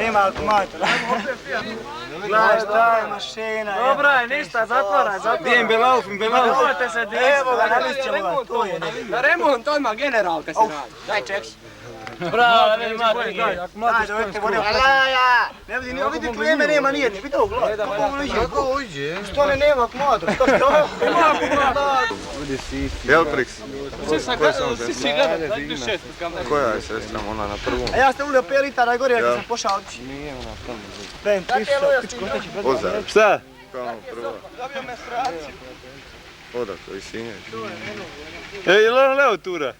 Nema automatora. Gledaj šta je mašina. Dobro je, ništa, zatvaraj. Dijem belaufen, belaufen. Nemojte se dići. Evo ga, nališćemo to je. Na remont odmah general kad se radi. Daj čeks. Bravo, ne ima ti. Daj, dovete vode u plaća. Ne vidi kleme, nema nijedne. Vidi ovo, gledaj. Kako uđe? Što ne nema automatora? Što što? Ima automatora. Helprix. Sisi gleda, daj tu 6 kamera. Koja je sestra, ona na prvom? A ja sam ulio 5 litara gore kad sam pošao otići. Nije ona tamo. Ben, pičko, Ozar. Šta? Kao prva. Dobio menstruaciju. Odakle, iz Sinja. Ej, je li ono Leo tura?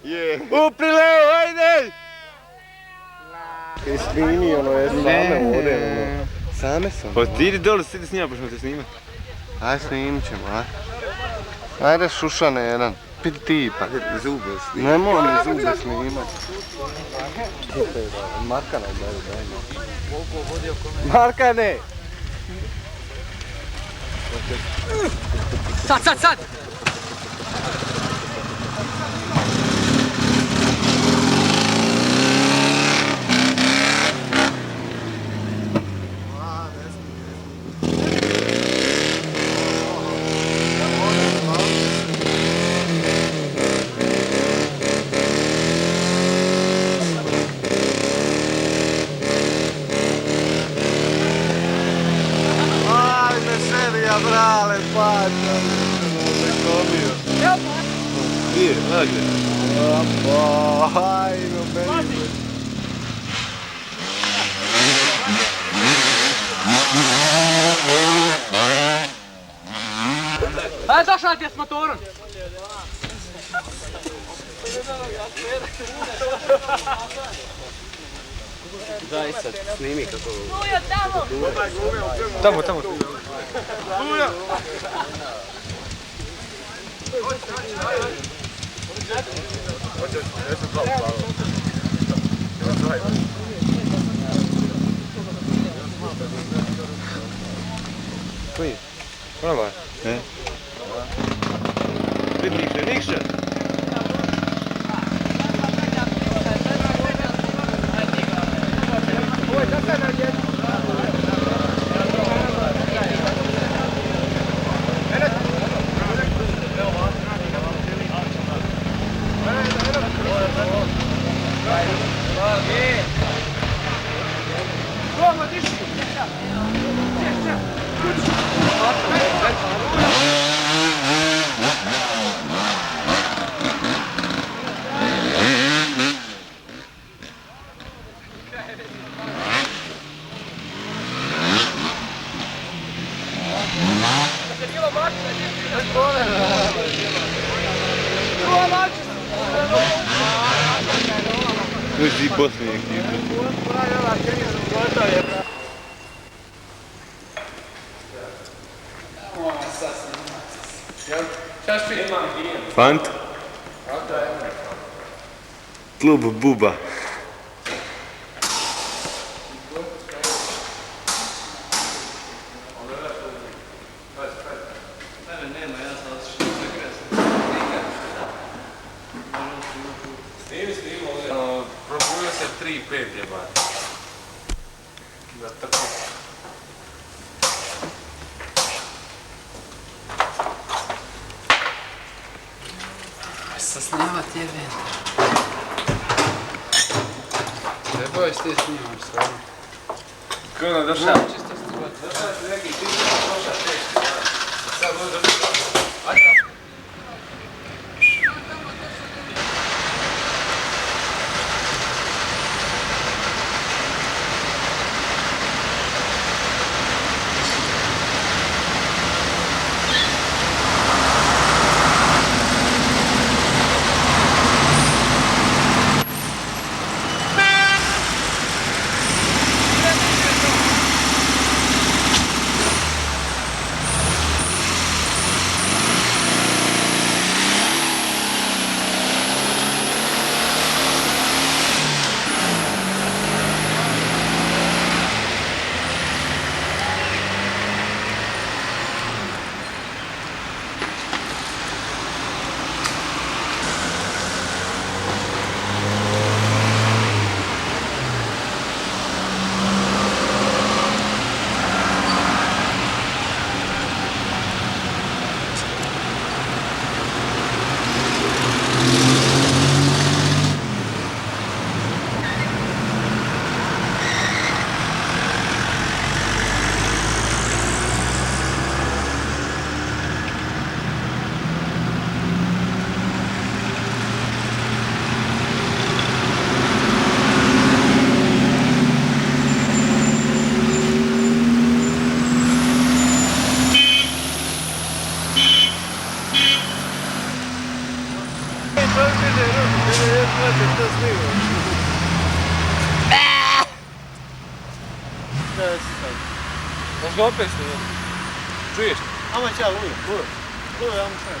Je. Upri Leo, ajde! Kaj snimi, ono je same ovdje. Same sam. Pa ti idi dole, sidi s njima pa ćemo te snimat. Aj snimit ćemo, aj. Ajde Šušane jedan. Piti ti pa. Zube snimit. Nemoj mi zube snimat. Markana daj. Markane! Sad! Brale, pača, ne komio. Gdje je? Odakle? Ajno, meni. Ajde, došao ti je s motorom. Daj sad, snimi kako... Ujo, tamo! Tamo. Uja! Koji? Prava? Ne. Vidi Nikša! Uzi posljednje ekipe. Fant? Klub Buba. Probudio se 3-5 jebati. Da tako. Sa snimat jebem. Trebao je s te snimaš stvarno. Kako došao? Čisto stvar. Došao ti neki čisto došao teški. Sad bude došao. Ajde. ga opet snimati. Čuješ? Ajmo će ja uvijek. Uvijek, ajmo sve.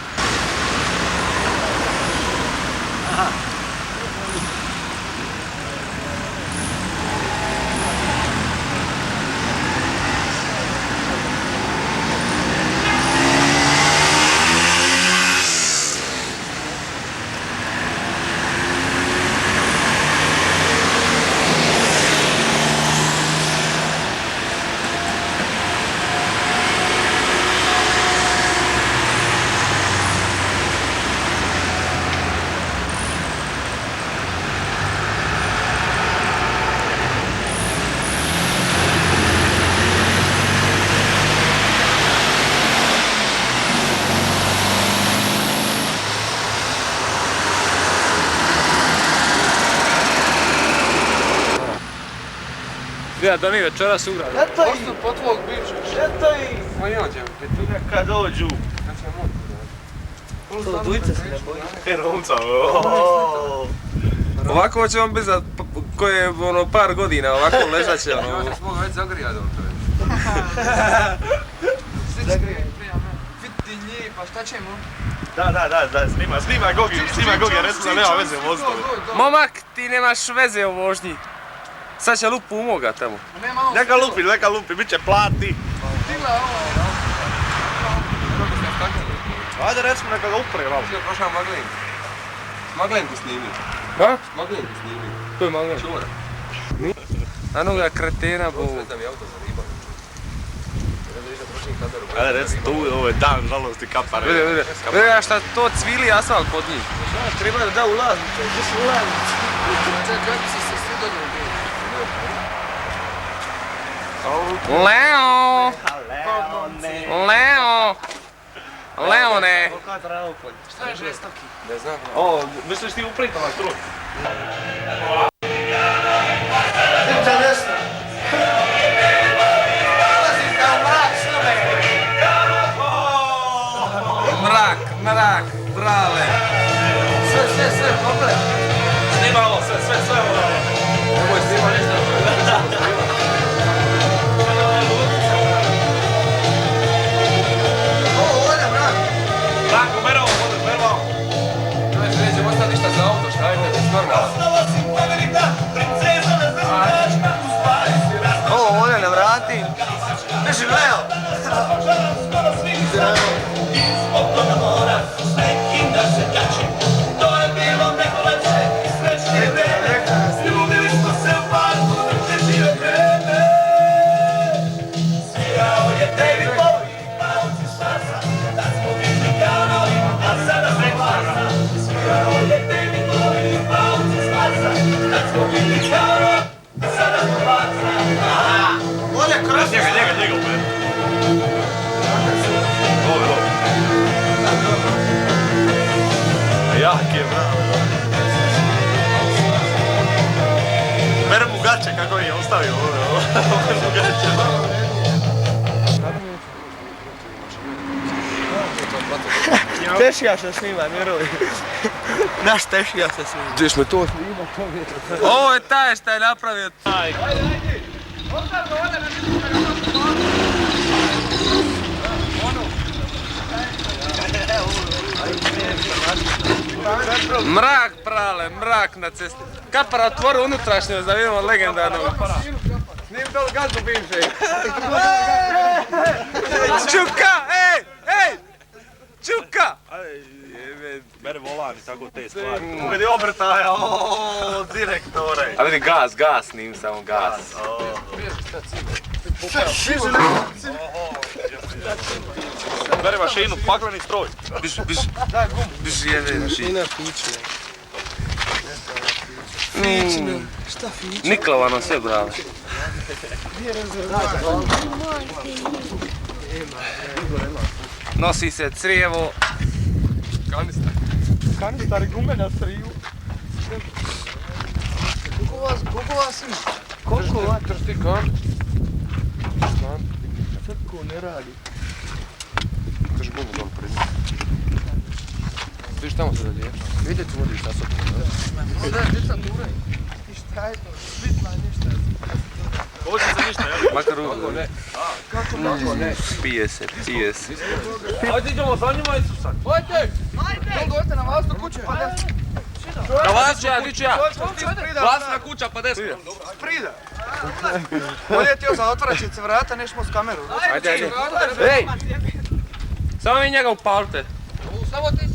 Gleda da mi večeras ugrali. Eto ih! Posto po tvog bivšeg. Eto ih! Ma jođem, Neka dođu. kad će motu. To dujte se ne bojite. Heronca, Ovako će on biti za koje ono par godina, ovako ležat će Ja ono. sam mogu već zagrijati ovo čovječ. Vidi nje, pa šta ćemo? Da, snima Gogi, recimo da nema veze u vožnju. Momak, ti nemaš veze u vožnji. Sad će lupu umoga tamo. Neka lupi, bit će plati. Stigla ovo. Ajde recimo neka ga upre malo. Stigla prošao Maglen. Maglen ti snimio. Ha? Maglen ti snimio. To je Maglen. Čuvara. Anoga kretena bo. Sve da mi auto zaribao. Ne da išta prošlim kameru. Ajde recimo tu, ovo je dan žalosti kapare. Vidi šta to cvili asfalt pod njih. Treba da ulaznice, gdje su ulaznice? Čekaj, kako si se svi dođe u bilo? Leo! Leone! Šta je žestoki? Ne znam. O, misliš ti uprito na struk? Idite desno. Ulazite u mrak s nome. Mrak, brale. Sve, komplet. Snima ovo, sve ovo. Nemoj snima ništa. Branko, beri ovo. Čovječ, nećemo ostati ništa za auto, šta je tebi, normalno. Ovo ovdje ne vrati. Beži Leo. Njega upre. Ovo. Jak je, bravo. Bere mu gače kako je ostavio ovo. Bere mu gače. Tešija se snima, vjeruj. Naš tešija se snima. Gdje smo to snima? Ovo je taj šta je napravio. Mrak prale, mrak na cesti. Kapara otvori unutrašnjost da vidimo legendarnog. Snim to gazdu bivšeg. Čuka, ej! Čuka! Bere volan i tako te stvari. Uvedi obrtaja, direktore. A vidi gas, snim samo gas. Bere mašinu, pakleni stroj. Biš jede mašina. Niklovano sve brale. Nosi se crijevo. Kanistar i gume na striju. Koliko vas ima? Koliko vas? Trsti kan. Sad ko ne radi. Drži gumu dole pred njim. Vidiš tamo se dalje. Vidjeti vodiš na sobom. Da, djeca duraj. I šta je to? Svitla, ništa. Hoće se ništa, jel? Makar ugo, ne. Kako ne? Pije se. Ajde idemo za njima i susad. Ajde! Dođite na vlastnu kuću pa desno. Na vlastnu ja. Vlastna kuća pa desno. Prida. Bolje ti za otvarat će se vrata, nešmo s kameru. Ajde. Ej! Samo vi njega upalite. Samo ti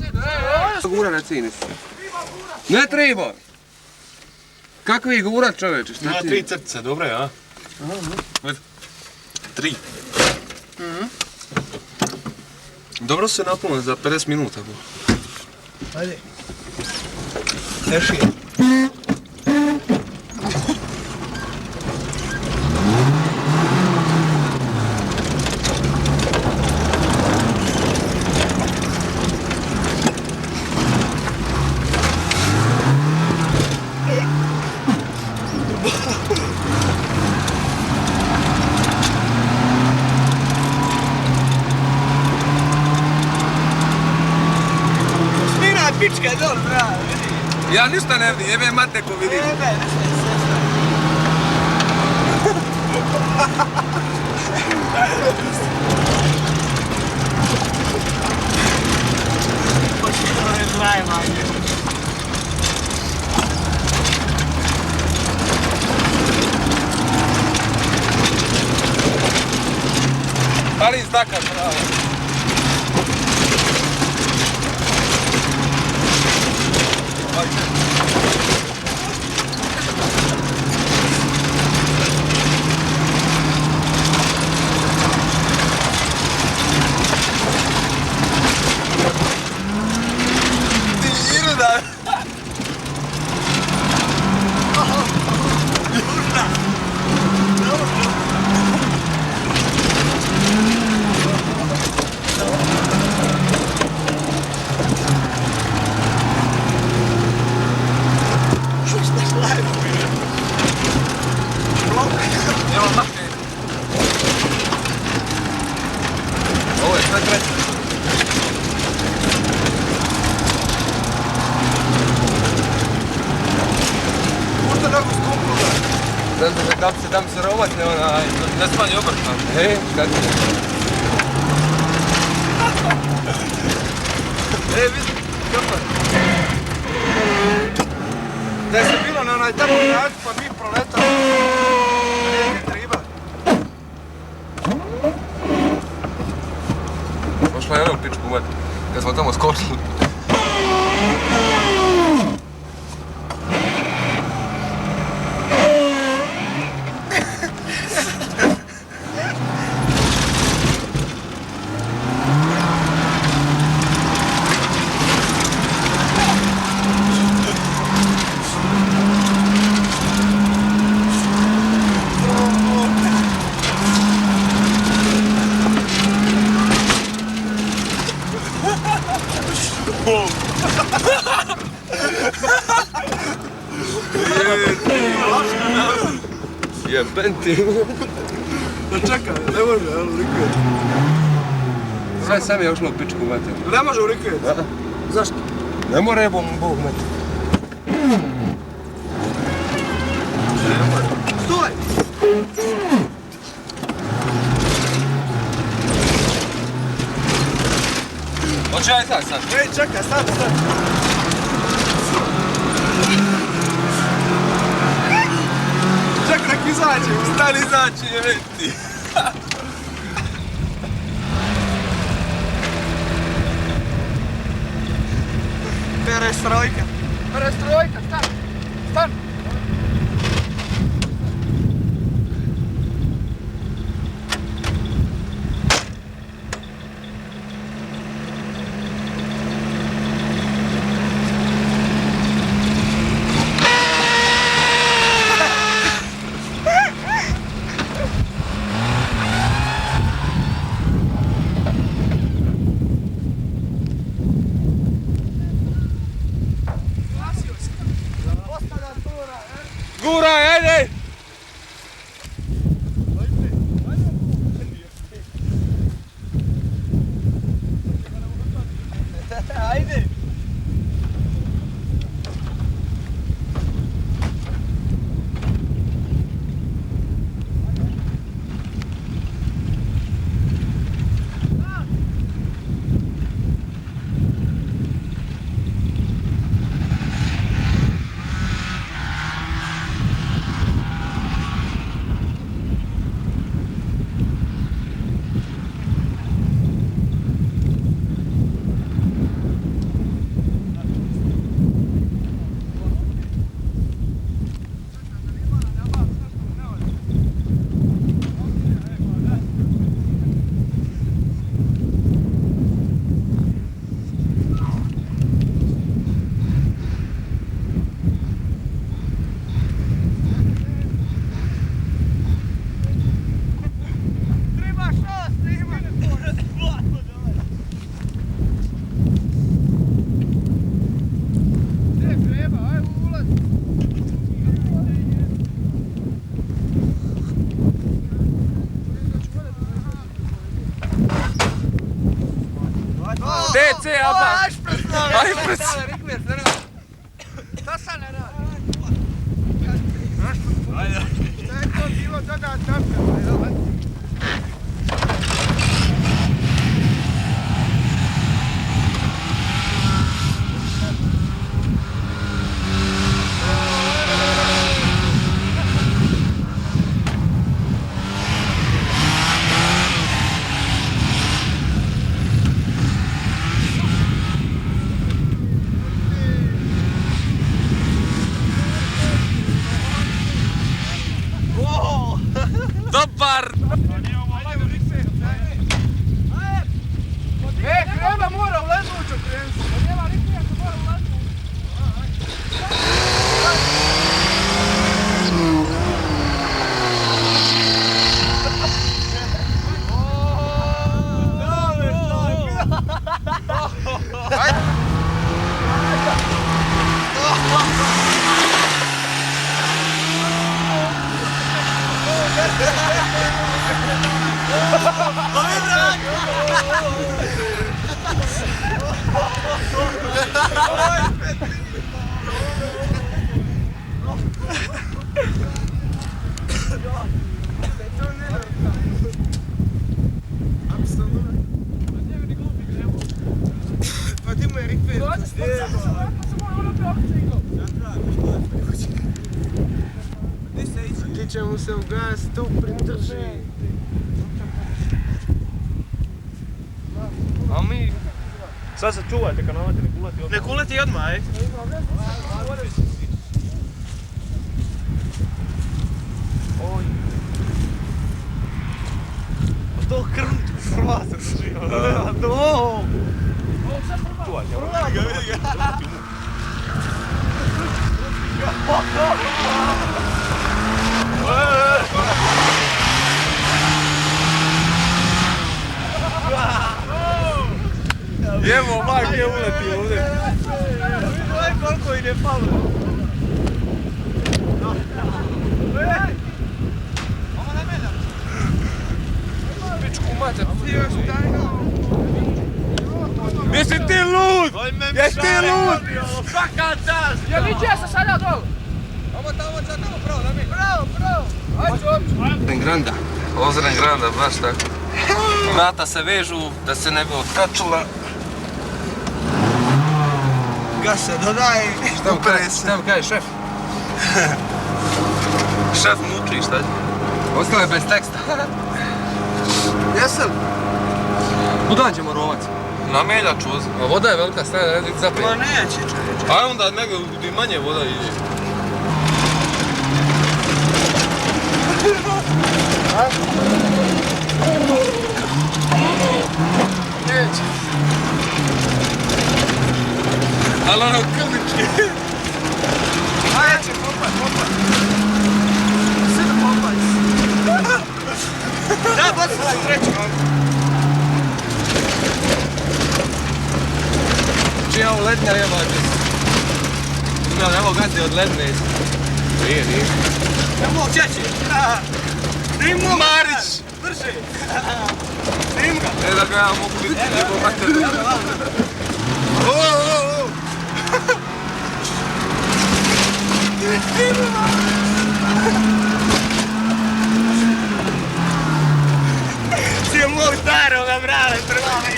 si, Gura na cini. Ne treba! Kakvi gurat čoveče, šta Ima ti? 3 crtice, dobro je, a? 3. Dobro se napunili za 50 minuta. Ajde. Teši je. Pička je dobro, bravo, vidi. Ja ništa ne vidim, jebe mate ko vidim. Pali izdaka, bravo. Ovo je sve treće. Možda nogu skupnu da. Dam se rovat, ne smanji obrt nam. Kad ti? Vidi, kako je. Da je se bilo na onaj tamo grad, pa mi proletali. Nije triba. Pošla je ono u pičku mat, kad smo tamo skočili. Jeben ti. Da čekaj, ne može, jel, u rikvijet. Sve sam je ušlo u pičku mater. Ne može u rikvijet? Da. Zašto? Ne more jebom Bog mater. Stoj! Hoće aj sad. Ej, čekaj, sad. Čekaj, nek izađe. Stani izaći, jebe ti. Perestrojka. Perestrojka, stan. Guraj, ajde! Ajde! DC, aba! Ajpres! Dobar! Krema mora u ležuću krenuti. Nema riknija se mora u ležuću. Ti će mu se ugasiti, tu pridrži. A mi... Sad se čuvajte kad nalete, nek uleti odmah. Nek uleti odmah, ej. Oj. A to krnt frlaze drži. A to! Čuvajte, vidi ga. Jemo, mak je uletio ovdje. Gledaj koliko ide palo. Jesi ti lud? Jesi ti lud? Svaka čast! Ja liči ja se sada dol. Tamo pravo, da mi. Pravo. Ajde, Granda. Ozren Granda, baš tako. Vrata se vežu da se ne bi otkačila. Gas se dodaj. Šta mi kaže šef? Šef muči, šta će? Ostao je bez teksta. Jesam? Kuda ćemo rovac? Na Meljaču. A voda je velika, staje da ne zapije. Ma neće čovječe. A onda nego gdje manje voda ide. Neće. Ali ono krlički. Neće, popaj. Sve da popaj. Da, baci se treći. Čija ovo lednja jebate? Evo gazi od ledne. Nije. Nemo, čeći. Nimo. Marić! Drži. Nim ga. Ne da ga ja mogu biti lijepo mater. Si je mog staroga brale, prvavi.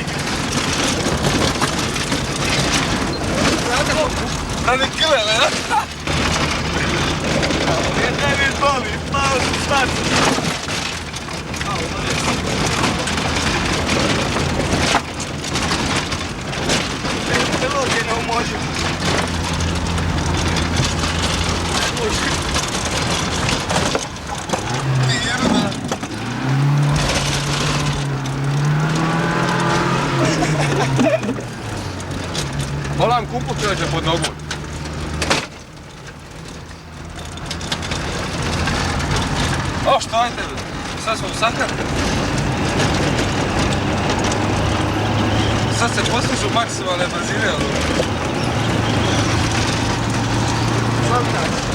A ne kile, ne? Ne mi boli, pao sam stati. Bilo ti ne umođu. Volam kupu čovječe pod nogu. O, što ajte? Sad smo u Sakar. Sad se postižu maksimalne brzine, ali...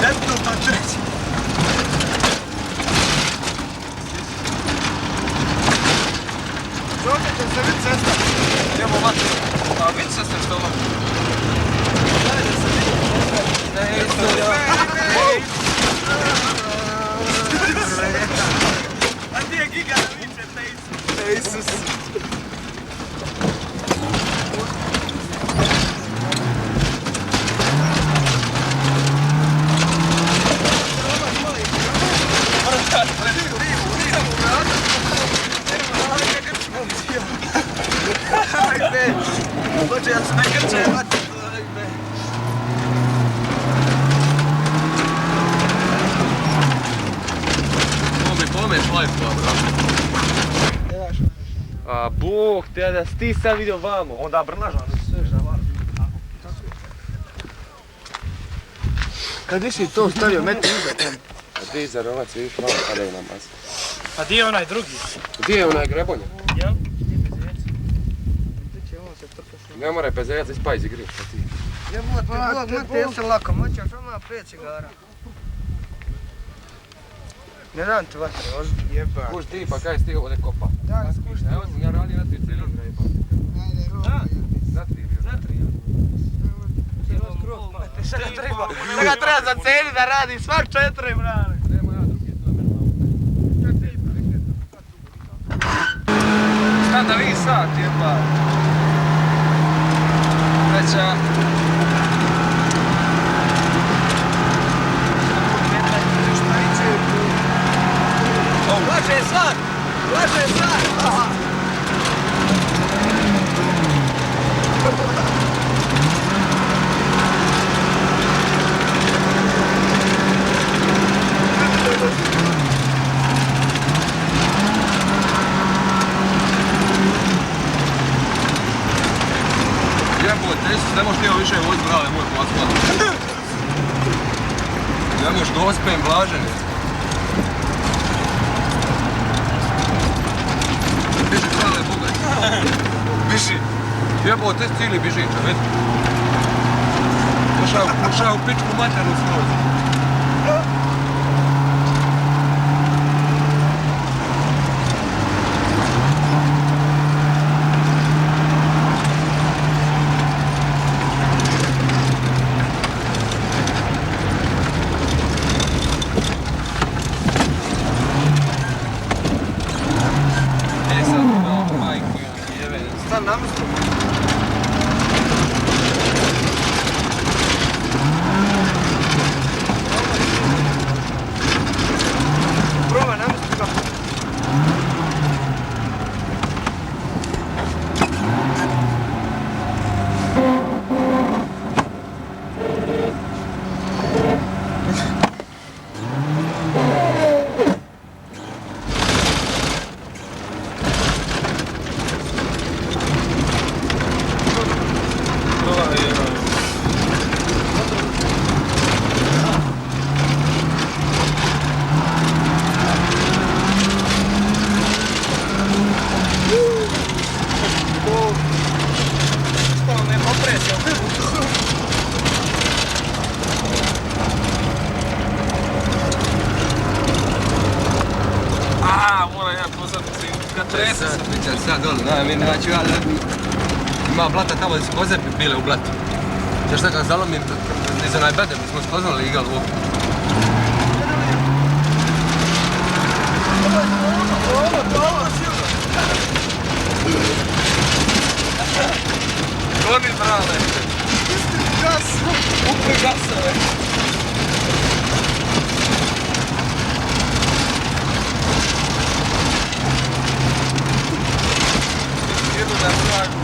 Desno treći. Čovječe, će se vidi cesta. Idemo vatru. A vidi se što vam. A ti je giga da viče te Isus. Hoće ja se nakrčevati. Pome šlajfu, A Bog te da si ti sad vidio vamo. Onda brnaža. Kad nisi to stavio metri iza tem. A ti za rovac vidiš malo padaju na masu. A di je onaj drugi? Gdje je onaj grebonja? Jel? Ne mora pezajac i spaj iz igri, šta ti? Mate, jesi lako, moćeš odmah 5 cigara. Ne dam ti vatre, ozbiljno. Jeba. Kuš ti pa kaj si ti ovdje kopa? Da, skušti. Evo sam ja radio na 3 cilindra i pa. Za 3 bio. Za 3, jel? Da ga treba zacijeniti da radi svak 4, brale. Nemo ja drugi, to je meni malo. Znam da vi sad, jeba. Treća. Laže sad! Laže sad! Jebote, Isus, ne možeš ti ovo više voziti, brale, moj plaskovat. Ne možeš gospem blažen. Biži, brale, Boga. Biži. Jebote, cijeli biži, vidi. Ušao u pičku materu skroz. Stan na mjestu. Probaj na mjestu ga. Tresa sam pričao sad dole, da, mi neću ja ima blata tamo da su kozepi bile u blatu. Znaš šta kad zalomim, iz onaj bedem, mi smo spoznali igal u oku. Goni, brale! Gas! Upni gasove! Jedu na pragu.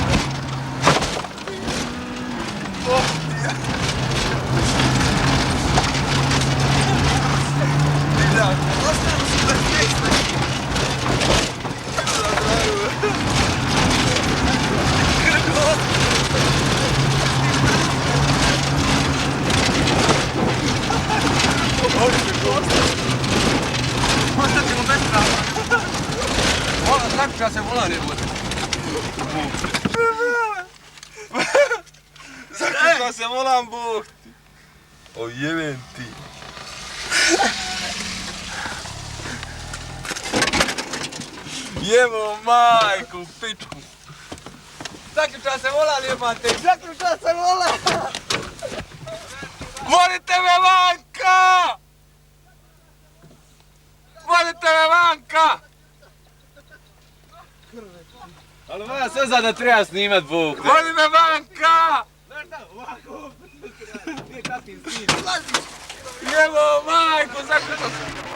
Zakupio se volan je bude. Zakupio se volan, Bog ti. O jeben ti. Jebo majku, pičku. Zaključa se vola lijepate. Zaključa se vola! Vodite me vanka! Vodite me vanka! Ali moja sve da treba snimat Bog. Vodi me vanka! Jebo majku, zaključa se!